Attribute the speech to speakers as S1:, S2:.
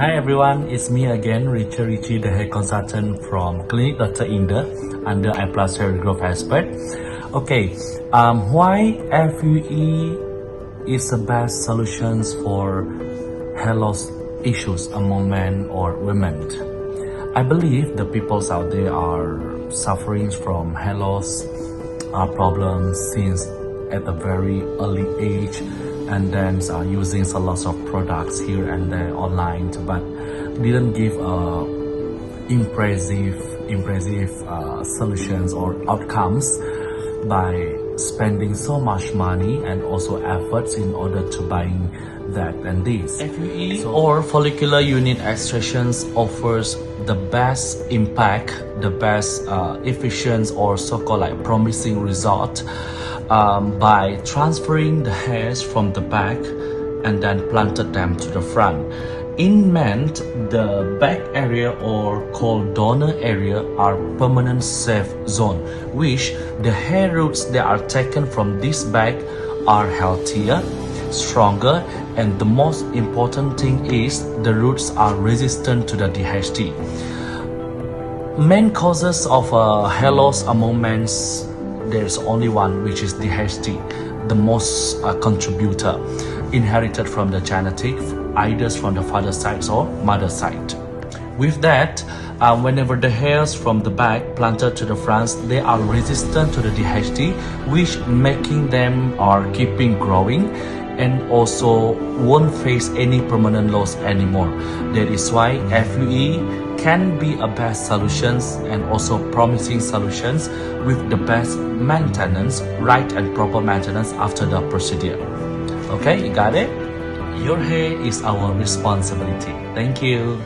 S1: Hi everyone, it's me again, Richie, the hair consultant from Clinic Dr. Inder under Iplus Hair Transplant Expert. Okay, why FUE is the best solutions for hair loss issues among men or women? I believe the peoples out there are suffering from hair loss problems since at a very early age, and then using a lot of products here and there online, but didn't give impressive solutions or outcomes by spending so much money and also efforts in order to buying that and this. FUE or follicular unit extractions offers the best impact, the best efficient or so-called like promising result by transferring the hairs from the back and then planted them to the front. In men, the back area or called donor area are permanent safe zone, which the hair roots that are taken from this back are healthier, stronger, and the most important thing is the roots are resistant to the DHT. Main causes of hair loss among men, there's only one, which is DHT, the most contributor, inherited from the genetic, either from the father side or mother side. With that, whenever the hairs from the back planted to the front, they are resistant to the DHT, which making them are keeping growing and also won't face any permanent loss anymore. That is why FUE can be a best solutions and also promising solutions with the best maintenance, right and proper maintenance after the procedure. Okay, you got it? Your hair is our responsibility. Thank you.